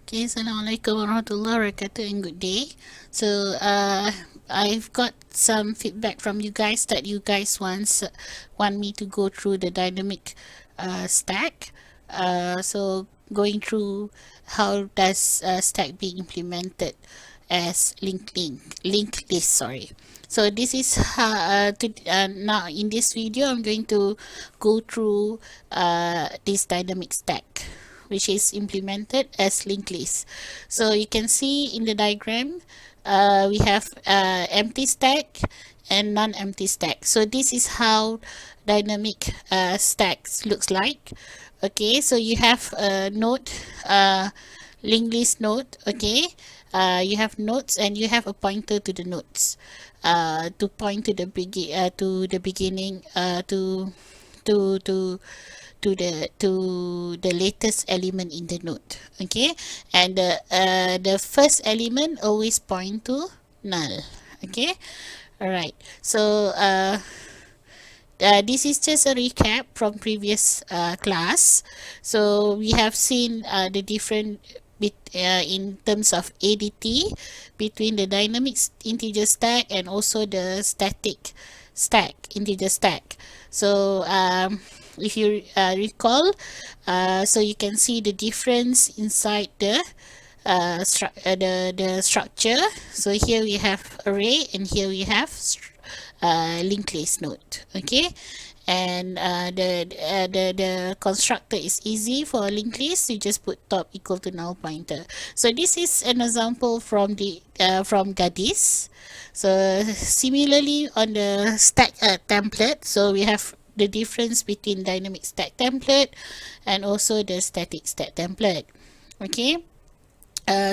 Okay, Assalamualaikum warahmatullahi wabarakatuh and good day. So, I've got some feedback from you guys that you guys want me to go through the dynamic stack. So going through how does stack be implemented as linked list. Sorry. So this is now in this video I'm going to go through this dynamic stack, which is implemented as linked list. So you can see in the diagram, we have empty stack and non-empty stack. So this is how dynamic stacks looks like. Okay, so you have a node, linked list node. Okay, you have nodes and you have a pointer to the nodes, to point to the beginning, to to to the latest element in the node. Okay, and the first element always point to null. Okay, all right. So this is just a recap from previous class. So we have seen the different in terms of ADT between the dynamic integer stack and also the static stack, integer stack. So if you recall, so you can see the difference inside the the structure. So here we have array and here we have linked list node. Okay, and the constructor is easy for a linked list. You just put top equal to null pointer. So this is an example from the from Gadis. So similarly on the stack template, so we have the difference between dynamic stack template and also the static stack template. Okay,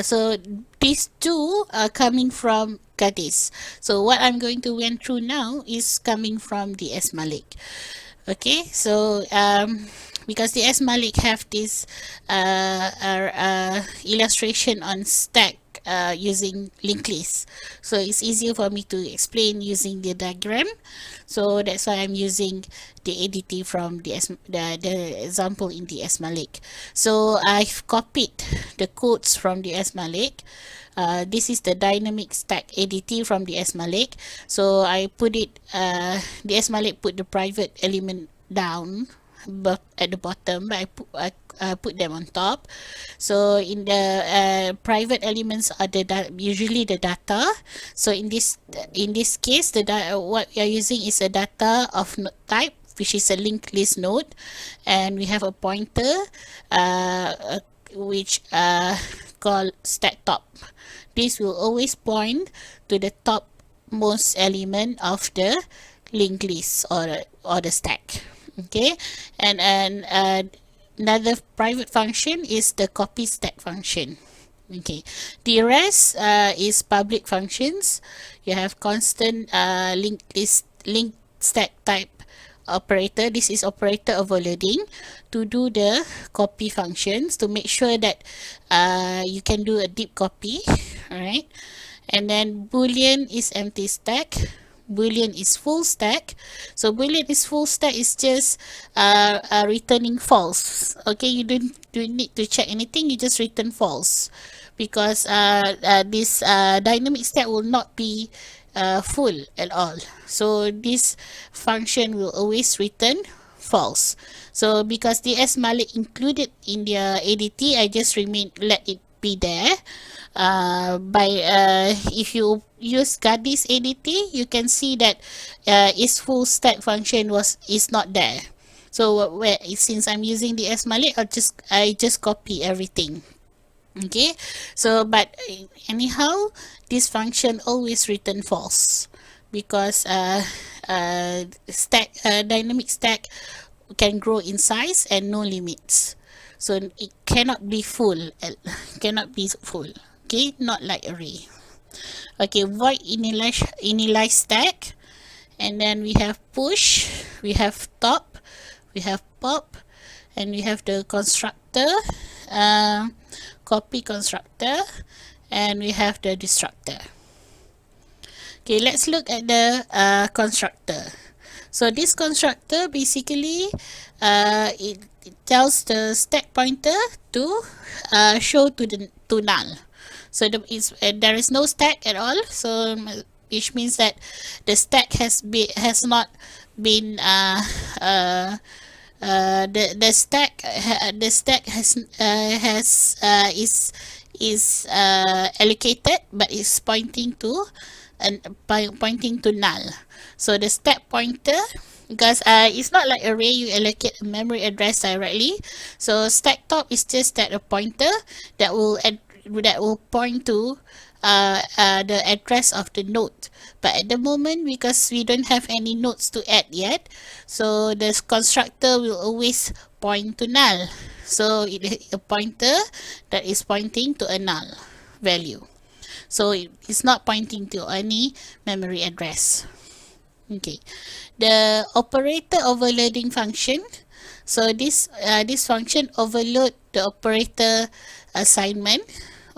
so these two are coming from Gadis. So what I'm going to went through now is coming from the S Malik. Okay, so because the S Malik have this illustration on stack using linked list, so it's easier for me to explain using the diagram. So that's why I'm using the ADT from the example in the S Malik. So I've copied the codes from the S Malik. This is the dynamic stack ADT from the S Malik. So I put it, the S Malik put the private element down at the bottom, but I put them on top. So in the private elements are usually the data. So in this case, what we are using is a data of node type, which is a linked list node, and we have a pointer which called stack top. This will always point to the topmost element of the linked list or the stack. Okay, and another private function is the copy stack function. Okay, the rest is public functions. You have constant linked stack type operator. This is operator overloading to do the copy functions to make sure that you can do a deep copy. All right, and then boolean is empty stack. Boolean is full stack. So boolean is full stack is just returning false. Okay, you don't need to check anything, you just return false, because this dynamic stack will not be full at all. So this function will always return false. So because the S Malik included in the ADT, I just let it be there. If you use Gadis ADT, you can see that its full stack function is not there. So since I'm using the S Malik, I just copy everything. Okay, so but anyhow, this function always return false, because dynamic stack can grow in size and no limits. So it cannot be full, okay, not like array. Okay, void initialize stack, and then we have push, we have top, we have pop, and we have the constructor, copy constructor, and we have the destructor. Okay, let's look at the constructor. So this constructor basically it tells the stack pointer to show to null. So there is no stack at all. So which means that the stack has not been the stack is allocated, but is pointing to pointing to null. So the stack pointer, because it's not like array you allocate a memory address directly. So stack top is just that a pointer that will point to the address of the node. But at the moment, because we don't have any nodes to add yet, so the constructor will always point to null. So it is a pointer that is pointing to a null value. So it's not pointing to any memory address. Okay, the operator overloading function. So this function overload the operator assignment.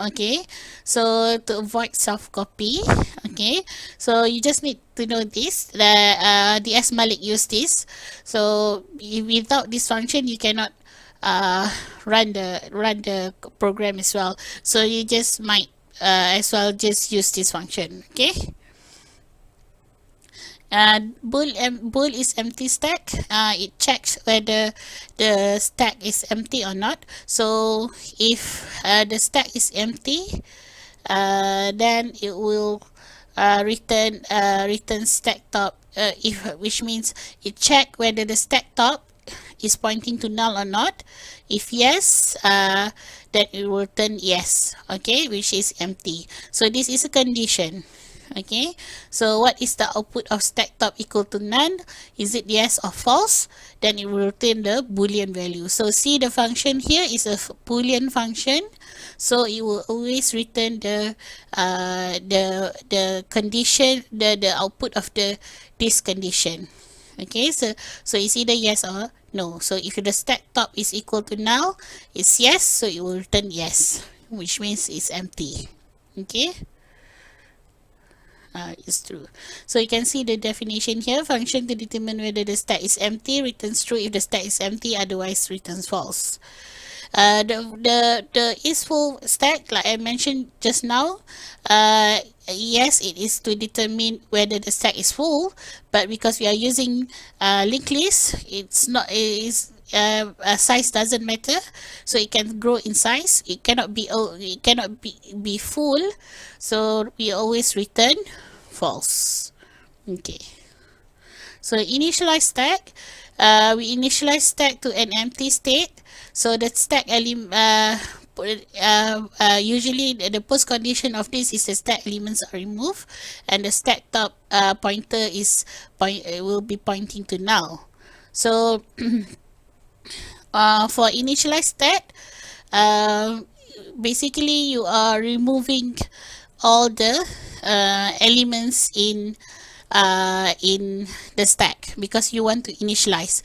Okay, so to avoid self copy. Okay, so you just need to know this. DS Malik used this. So without this function, you cannot run the program as well. So you just might as well just use this function. Okay. Bool is empty stack. It checks whether the stack is empty or not. So if the stack is empty, then it will return stack top. Which means it check whether the stack top is pointing to null or not. If yes, then it will return yes. Okay, which is empty. So this is a condition. Okay, so what is the output of stack top equal to none? Is it yes or false? Then it will return the boolean value. So see, the function here is a boolean function, so it will always return the condition, the output of this condition. Okay, so it's either yes or no. So if the stack top is equal to null, it's yes, so it will return yes, which means it's empty. Okay, is true. So you can see the definition here. Function to determine whether the stack is empty returns true if the stack is empty, otherwise returns false. The is full stack, like I mentioned just now, yes, it is to determine whether the stack is full, but because we are using linked list, it's not, size doesn't matter, so it can grow in size. It cannot be full, so we always return false. Okay, so initialize stack, we initialize stack to an empty state. So the stack element, usually the post condition of this is the stack elements are removed, and the stack top pointer will be pointing to null. So for initialize stack, basically you are removing all the elements in the stack because you want to initialize.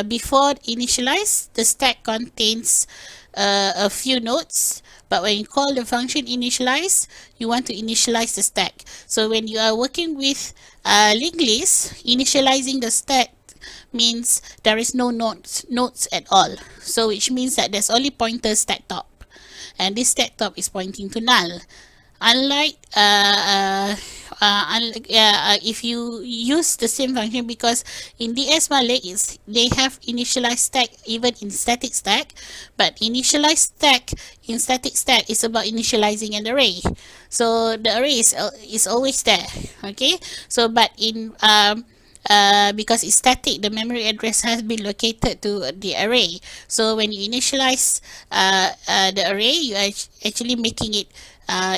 Before initialize, the stack contains a few nodes, but when you call the function initialize, you want to initialize the stack. So when you are working with linked list, initializing the stack means there is no nodes at all. So which means that there's only pointer stack top, and this stack top is pointing to null. Unlike if you use the same function, because in DS Malik they have initialized stack even in static stack, but initialized stack in static stack is about initializing an array. So the array is always there. Okay, so but in because it's static, the memory address has been located to the array. So when you initialize the array, you are actually making it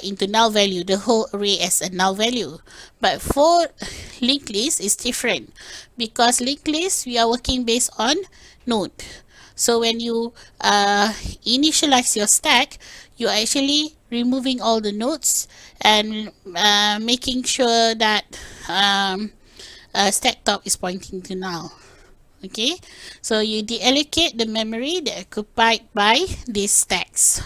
into null value, the whole array as a null value. But for linked list, it's different, because linked list we are working based on node. So when you initialize your stack, you are actually removing all the nodes and making sure that stack top is pointing to null. Okay, so you deallocate the memory that occupied by these stacks.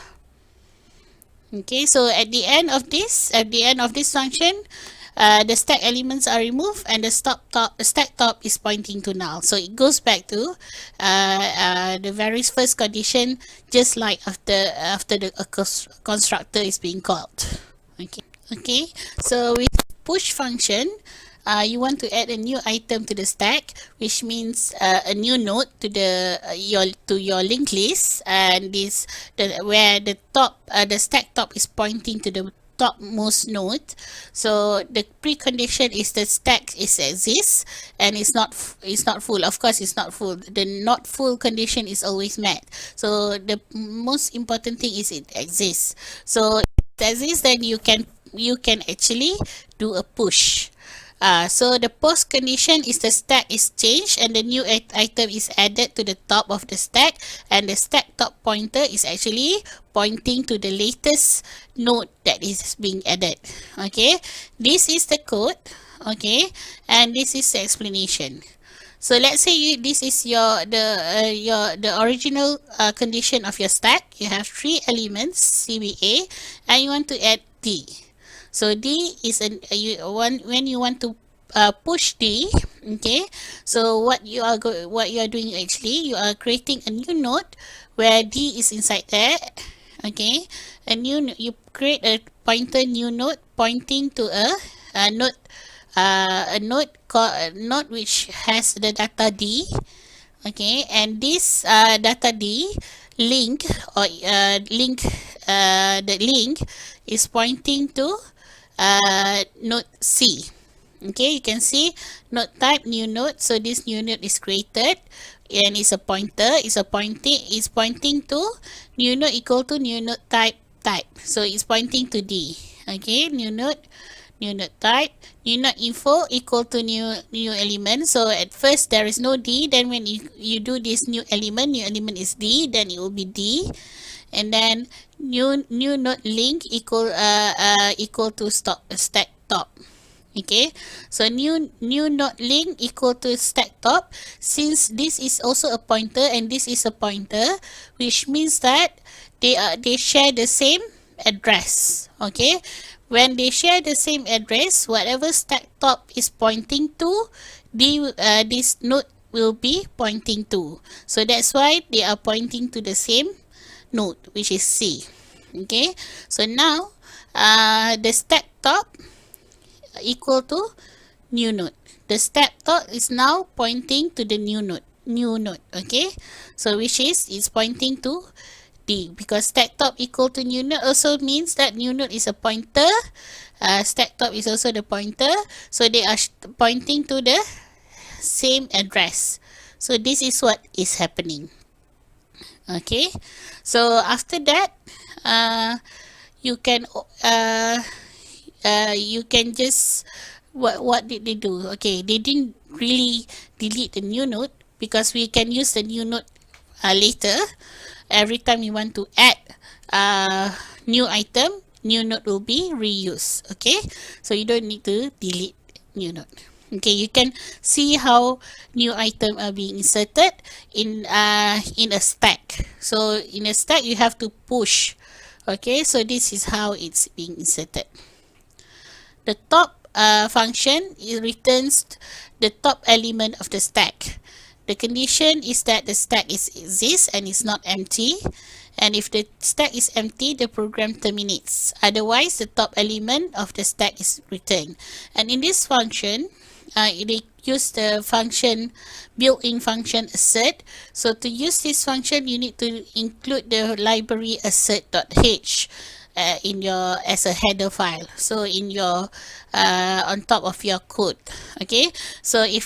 Okay, so at the end of this function, the stack elements are removed and the stack top is pointing to null. So it goes back to the very first condition, just like after the constructor is being called. Okay, so with push function, you want to add a new item to the stack, which means a new node to the your linked list, and where the stack top is pointing to the topmost node. So the precondition is the stack exists and it's not full. Of course, it's not full. The not full condition is always met. So the most important thing is it exists. So if it exists, then you can actually do a push. So the post condition is the stack is changed and the new item is added to the top of the stack, and the stack top pointer is actually pointing to the latest node that is being added. Okay, this is the code. Okay, and this is the explanation. So let's say this is the original condition of your stack. You have 3 elements CBA and you want to add D. So D is when you want to push D. Okay, so what you are doing actually, you are creating a new node where D is inside there. Okay, you create a pointer new node pointing to a node which has the data D. Okay, and this data D link the link is pointing to node C. Okay, you can see node type new node. So this new node is created and it's a pointer. It's pointing to new node equal to new node type. So it's pointing to D. Okay, new node type, new node info equal to new element. So at first there is no D. Then when you do this new element is D. Then it will be D. And then new node link equal to stack top. Okay, so new node link equal to stack top. Since this is also a pointer and this is a pointer, which means that they share the same address. Okay, when they share the same address, whatever stack top is pointing to, this node will be pointing to. So that's why they are pointing to the same node, which is C. Okay, so now the stack top equal to new node. The stack top is now pointing to the new node. Okay, so which is it's pointing to D, because stack top equal to new node also means that new node is a pointer. Stack top is also the pointer, so they are pointing to the same address. So this is what is happening. Okay, so after that you can just what did they do? Okay, they didn't really delete the new node because we can use the new node later. Every time you want to add new item, new node will be reused. Okay, so you don't need to delete new node. Okay, you can see how new item are being inserted in a stack. So in a stack you have to push. Okay, so this is how it's being inserted. The top function returns the top element of the stack. The condition is that the stack exists and is not empty. And if the stack is empty, the program terminates. Otherwise, the top element of the stack is returned. And in this function, they use the built-in function assert. So to use this function, you need to include the library assert.h as a header file. So in your on top of your code. Okay, so if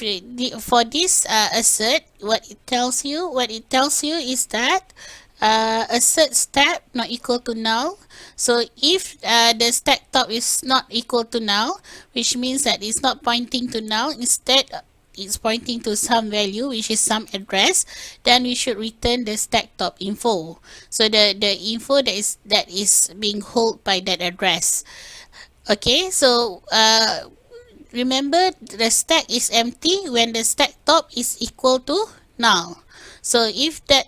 for this assert, what it tells you is that assert stack not equal to null. So if the stack top is not equal to null, which means that it's not pointing to null, instead it's pointing to some value, which is some address, then we should return the stack top info. So the info that is being held by that address. Okay, so remember the stack is empty when the stack top is equal to null. So if this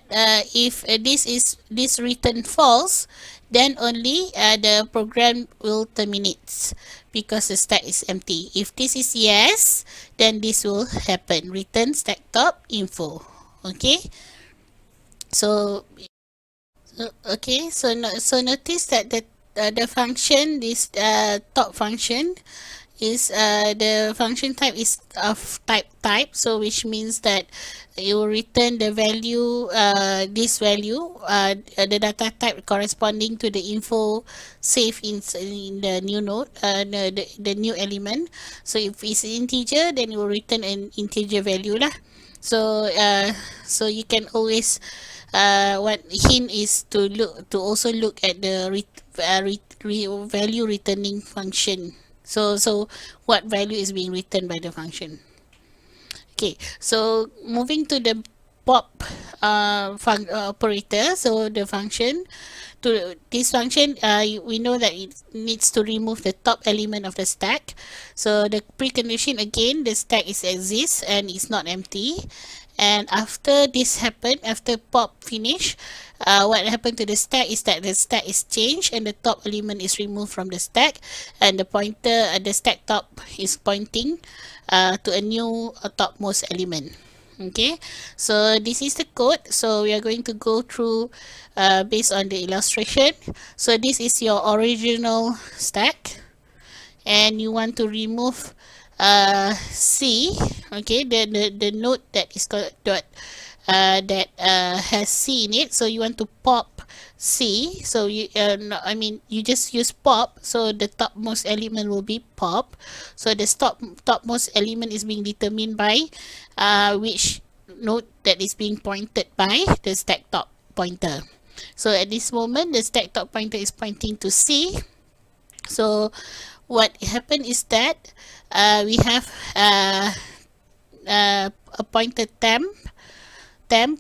return false, then only the program will terminate because the stack is empty. If this is yes, then this will happen. Return stack top info. Okay. So okay. So notice that the function, this top function, is the function type is of type, so which means that you will return the value, this value, the data type corresponding to the info saved in the new node, the new element. So if it's integer, then you will return an integer value lah. So you can always, what hint is to also look at the value returning function. So what value is being returned by the function. Okay, so moving to the pop operator. So the function, to this function, we know that it needs to remove the top element of the stack. So the precondition, again, the stack is exists and it's not empty. And after this happened, after pop finish, what happened to the stack is that the stack is changed and the top element is removed from the stack, and the pointer, the stack top is pointing to a new topmost element. Okay, so this is the code. So we are going to go through based on the illustration. So this is your original stack, and you want to remove C. Okay, the node that is called dot that has C in it. So you want to pop C. So you no, I mean, you just use pop, so the topmost element will be pop. So the topmost element is being determined by which node that is being pointed by the stack top pointer. So at this moment, the stack top pointer is pointing to C. So what happened is that we have a pointer temp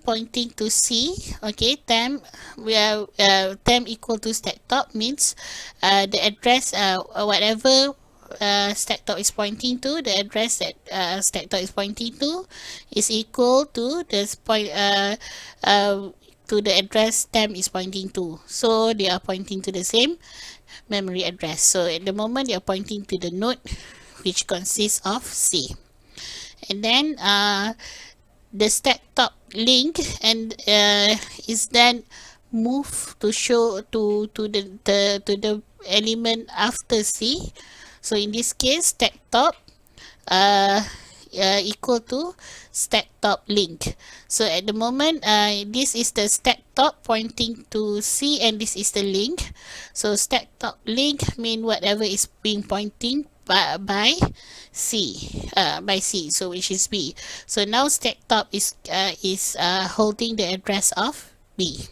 pointing to C. Okay, temp, we are temp equal to stack top means the address, whatever stack top is pointing to, the address that stack top is pointing to is equal to this point to the address temp is pointing to. So they are pointing to the same memory address. So at the moment, they are pointing to the node which consists of C. And then the stack top link and is then moved to show to the element after C. So in this case, stack top equal to stack top link. So at the moment, this is the stack top pointing to C, and this is the link. So stack top link mean whatever is being pointing by C, so which is B. So now stack top is holding the address of B,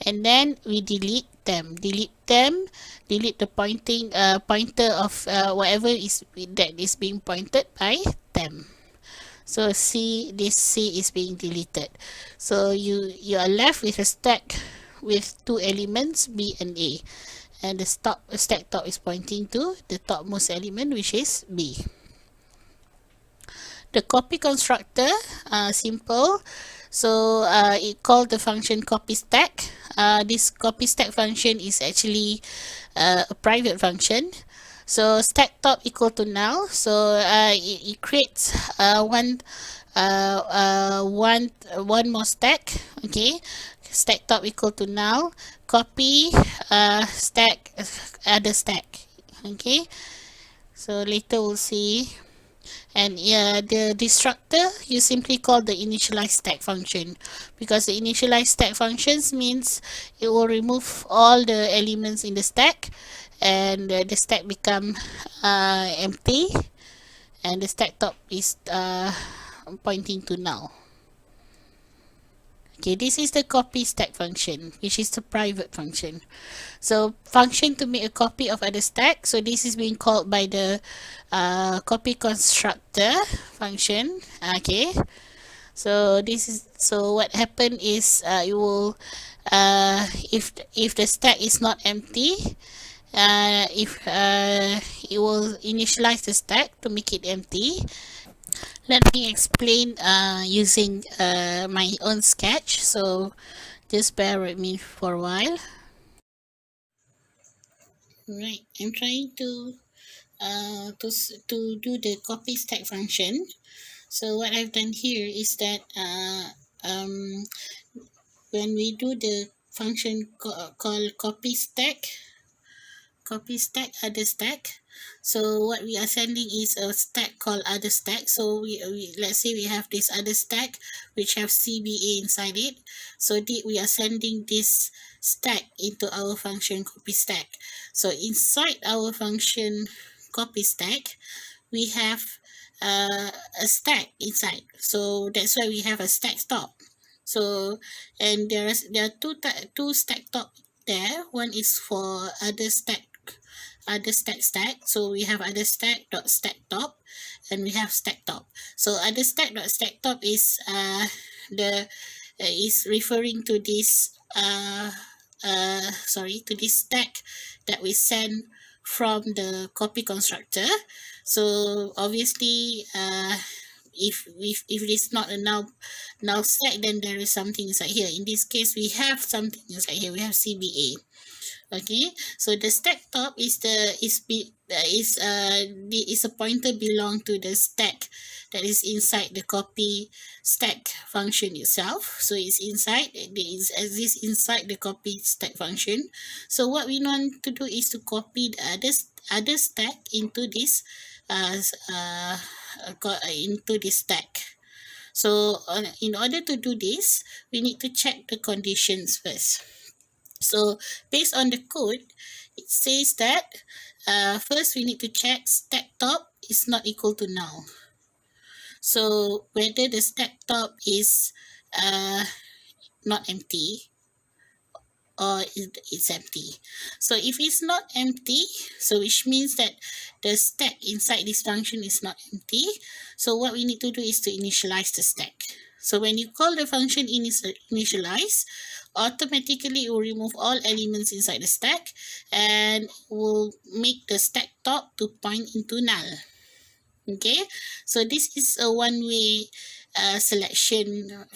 and then we delete them, delete the pointer of whatever is that is being pointed by them. So this C is being deleted. So you are left with a stack with two elements, B and A, and the stack top is pointing to the topmost element, which is B. The copy constructor, simple. So it called the function copy stack. This copy stack function is actually a private function. So stack top equal to null. So it creates one more stack. Okay, stack top equal to null. Copy stack other stack. Okay, so later we'll see. And the destructor, you simply call the initialize stack function, because the initialize stack functions means it will remove all the elements in the stack, and the stack become empty, and the stack top is pointing to null. Okay, this is the copy stack function, which is the private function. So function to make a copy of other stack. So this is being called by the copy constructor function. Okay, so what happened is you will if the stack is not empty, it will initialize the stack to make it empty. Let me explain using my own sketch. So just bear with me for a while. Right, I'm trying to do the copy stack function. So what I've done here is that when we do the function called copy stack other stack, so what we are sending is a stack called other stack. So we let's say we have this other stack which have CBA inside it. So we are sending this stack into our function copy stack. So inside our function copy stack, we have a stack inside. So that's why we have a stack top. So and there are two stack top there. One is for other stack. So we have other stack dot stack top, and we have stack top. So other stack dot stack top is the is referring to this to this stack that we send from the copy constructor. So obviously if it is not a null stack, then there is something inside here. In this case, we have something inside here. We have CBA. Okay, so the stack top is a pointer belong to the stack that is inside the copy stack function itself. So it's inside, it exists inside the copy stack function. So what we want to do is to copy the other stack into this stack. So in order to do this, we need to check the conditions first. So based on the code, it says that first we need to check stack top is not equal to null. So whether the stack top is not empty or it's empty. So if it's not empty, so which means that the stack inside this function is not empty. So what we need to do is to initialize the stack. So when you call the function initialize, automatically it will remove all elements inside the stack and will make the stack top to point into null. Okay, so this is a one-way selection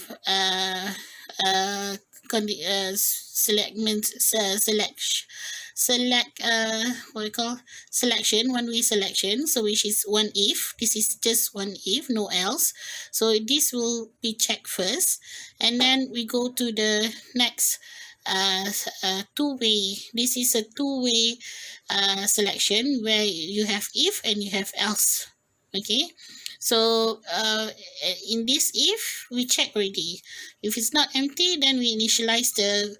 selection, one-way selection. So which is one if, this is just one if, no else. So this will be checked first, and then we go to the next two-way. This is a two-way selection where you have if and you have else. Okay, so in this if, we check already. If it's not empty, then we initialize the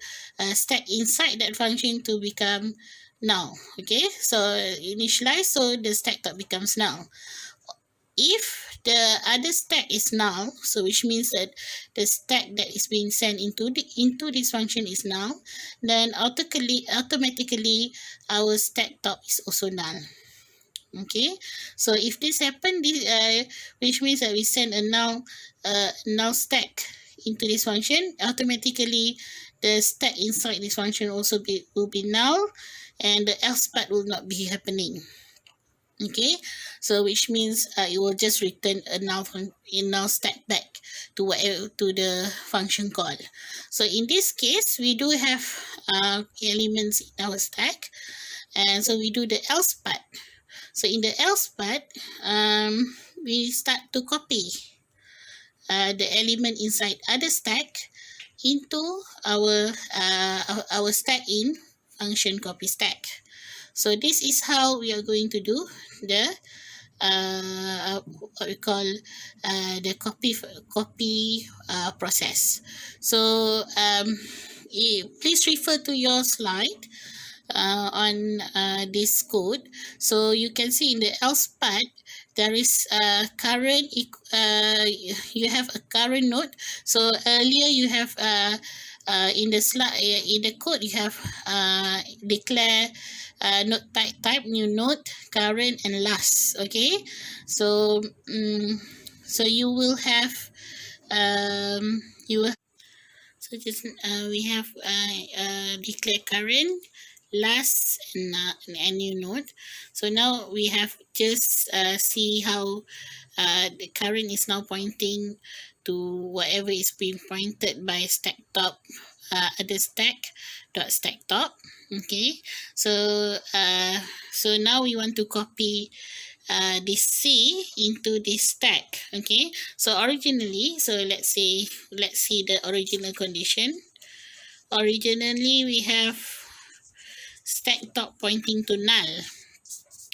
stack inside that function to become null. Okay, so initialize, so the stack top becomes null. If the other stack is null, so which means that the stack that is being sent into this function is null, then automatically our stack top is also null. Okay, so if this happen, which means that we send a null stack into this function, automatically the stack inside this function also will be null, and the else part will not be happening. Okay, so which means it will just return a null stack back to the function call. So in this case, we do have elements in our stack, and so we do the else part. So in the else part, we start to copy the element inside other stack into our stack in function copy stack. So this is how we are going to do the what we call the copy process. So please refer to your slide on this code. So you can see in the else part, there is a current you have a current node. So earlier you have in the slide, in the code, you have declare node type, new node, current, and last. Okay, so so you will have so just we have declare current, last, and new node. So now we have just see how the current is now pointing to whatever is being pointed by stack top the stack dot stack top. Okay, so so now we want to copy this C into this stack. Okay, so originally, so let's see the original condition. Originally we have stack top pointing to null.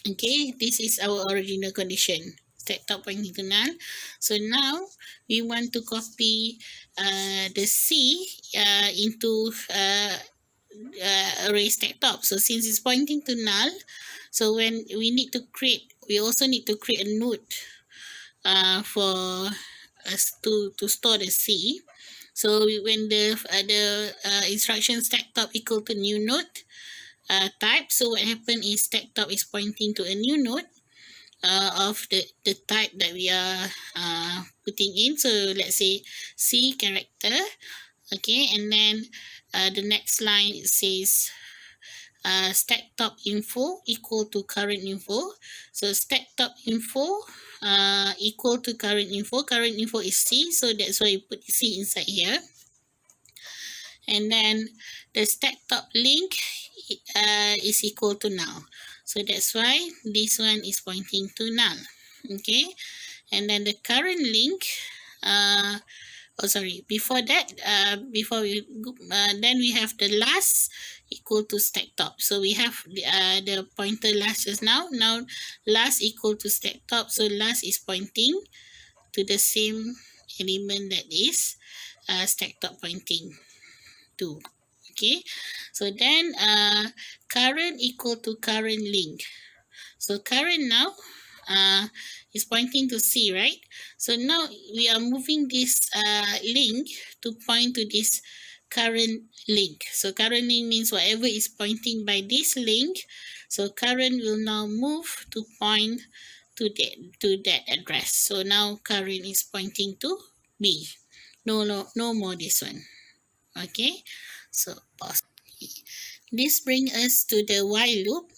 Okay, this is our original condition, stack top pointing to null. So now we want to copy the C into array stack top. So since it's pointing to null, so when we need to create, we also need to create a node for us to store the C. So when the instruction stack top equal to new node type, so what happened is stack top is pointing to a new node of the type that we are putting in. So let's say C character. Okay, and then the next line it says stack top info equal to current info. So stack top info equal to current info. Current info is C, so that's why you put C inside here. And then the stack top link is equal to null. So that's why this one is pointing to null. Okay, and then the current link before that, then we have the last equal to stack top. So we have the pointer last just now. Now last equal to stack top. So last is pointing to the same element that is stack top pointing to. Okay, so then current equal to current link. So current now is pointing to C, right? So now we are moving this link to point to this current link. So current link means whatever is pointing by this link, so current will now move to point to that address. So now current is pointing to B. No more this one. Okay, so pause. This brings us to the while loop.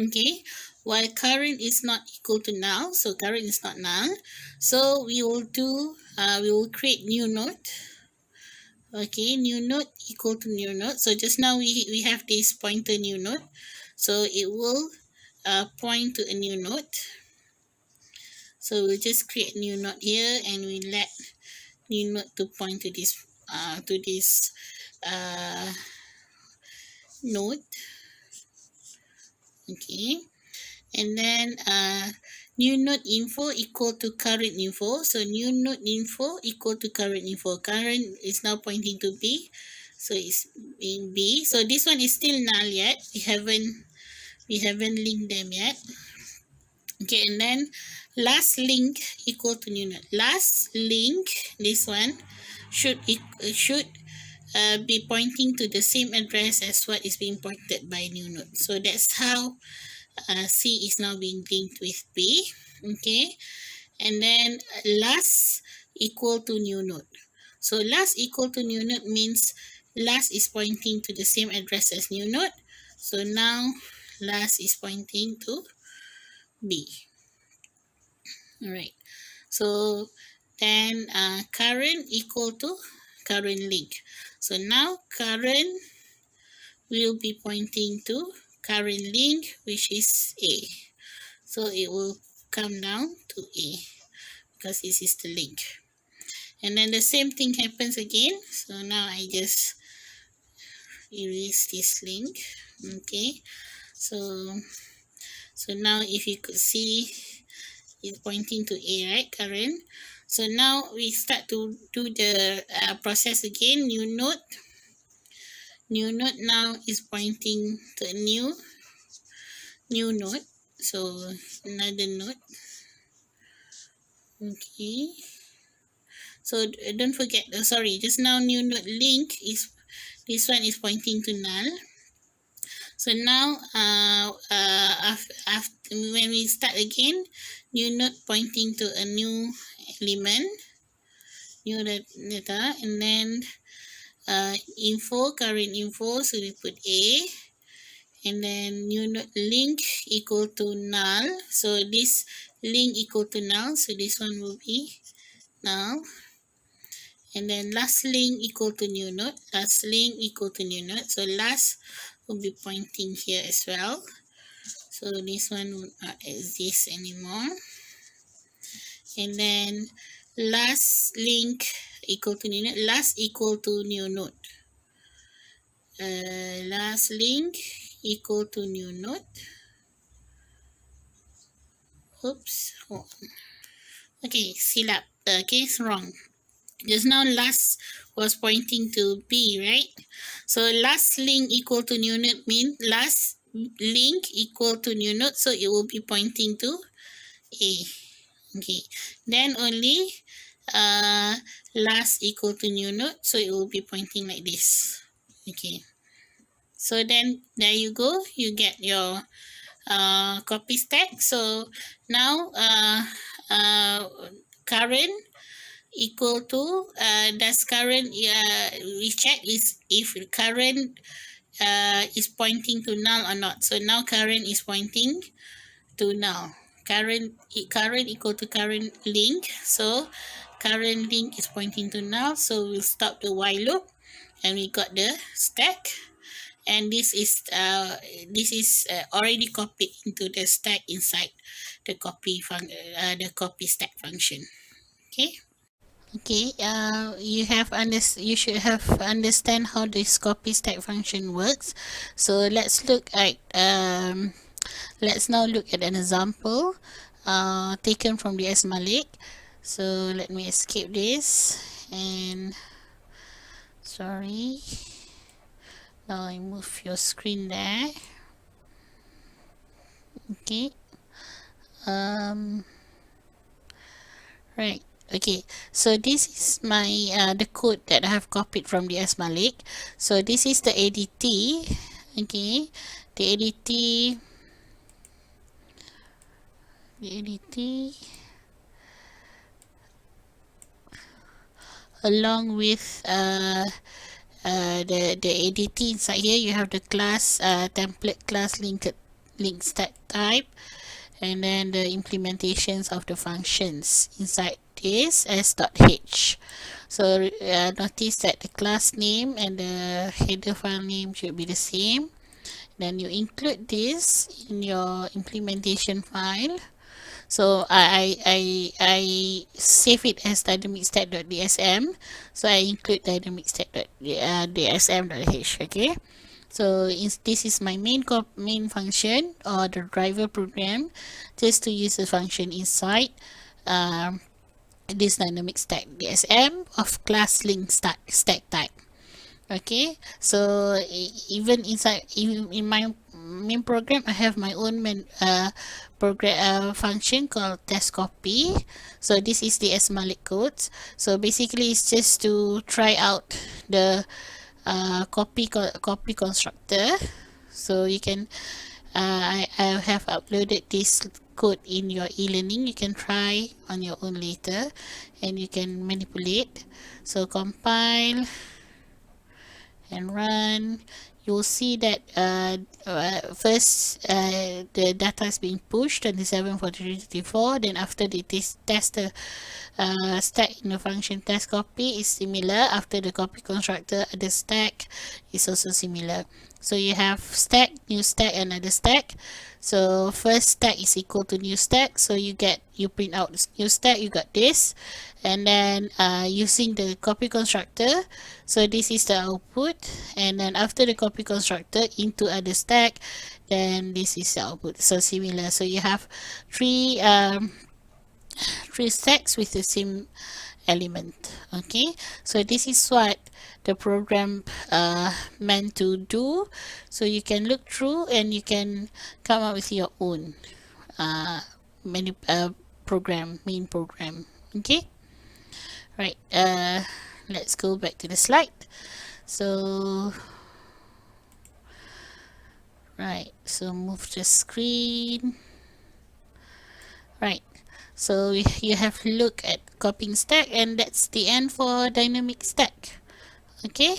Okay, while current is not equal to null, so current is not null, so we will create new node. Okay, new node equal to new node. So just now we have this pointer new node, so it will point to a new node. So we'll just create new node here, and we let new node to point to this node. Okay, and then new node info equal to current info. So new node info equal to current info. Current is now pointing to B, so it's in B. So this one is still null yet. We haven't linked them yet. Okay, and then last link equal to new node. Last link, this one should be pointing to the same address as what is being pointed by new node. So that's how C is now being linked with B. Okay, and then last equal to new node. So last equal to new node means last is pointing to the same address as new node. So now last is pointing to B. All right, so then current equal to current link. So now current will be pointing to current link, which is A. So it will come down to A because this is the link. And then the same thing happens again. So now I just erase this link. Okay, so now if you could see, it's pointing to A, right? Current. So now we start to do the process again. New node now is pointing to a new node. So another node. Okay, so don't forget, just now new node link is, this one is pointing to null. So now after when we start again, new node pointing to a new element, new data, and then info, current info, so we put A, and then new node link equal to null. So this link equal to null, so this one will be null. and then last link equal to new node, last link equal to new node. So last will be pointing here as well. So this one would not exist anymore. And then last link equal to new node, last equal to new node. Last link equal to new node. Oops. Oh. Okay, silap. Okay, it's wrong. Just now last was pointing to B, right? So last link equal to new node mean last link equal to new node, so it will be pointing to A. Okay, then only last equal to new node, so it will be pointing like this. Okay, so then there you go, you get your copy stack. So now current equal to does current we check is if current is pointing to null or not. So now current is pointing to null. Current equal to current link. So current link is pointing to null. So we'll stop the while loop, and we got the stack. And this is already copied into the stack inside the copy stack function. Okay. Okay, you should have understand how this copy stack function works. So let's now look at an example taken from the SMALIC. So let me escape this, and sorry, now I move your screen there. Okay, right. Okay, so this is my the code that I have copied from the SMALIC. So this is the ADT. Okay, the ADT along with the ADT inside here. You have the class template class link stack type, and then the implementations of the functions inside this s.h. So notice that the class name and the header file name should be the same. Then you include this in your implementation file. So I save it as dynamicstack.dsm. So I include dynamicstack.dsm.h. Okay. So this is my main function, or the driver program, just to use the function inside this dynamic stack DSM of class link stack type. Okay, so even inside in my main program, I have my own function called test copy. So this is the SMALIC codes. So basically it's just to try out the copy constructor. So you can I have uploaded this code in your e-learning. You can try on your own later, and you can manipulate. So compile and run. You'll see that first the data is being pushed 27, 43, 34. Then after the test the stack in the function test copy is similar. After the copy constructor, the stack is also similar. So you have stack, new stack, another stack. So first stack is equal to new stack. So you print out new stack, you got this. And then using the copy constructor, so this is the output. And then after the copy constructor into other stack, then this is the output. So similar. So you have three stacks with the same element. Okay, so this is what the program meant to do. So you can look through and you can come up with your own main program. Okay, right, let's go back to the slide. So right, so move the screen. Right, so you have to look at copying stack, and that's the end for dynamic stack. Okay.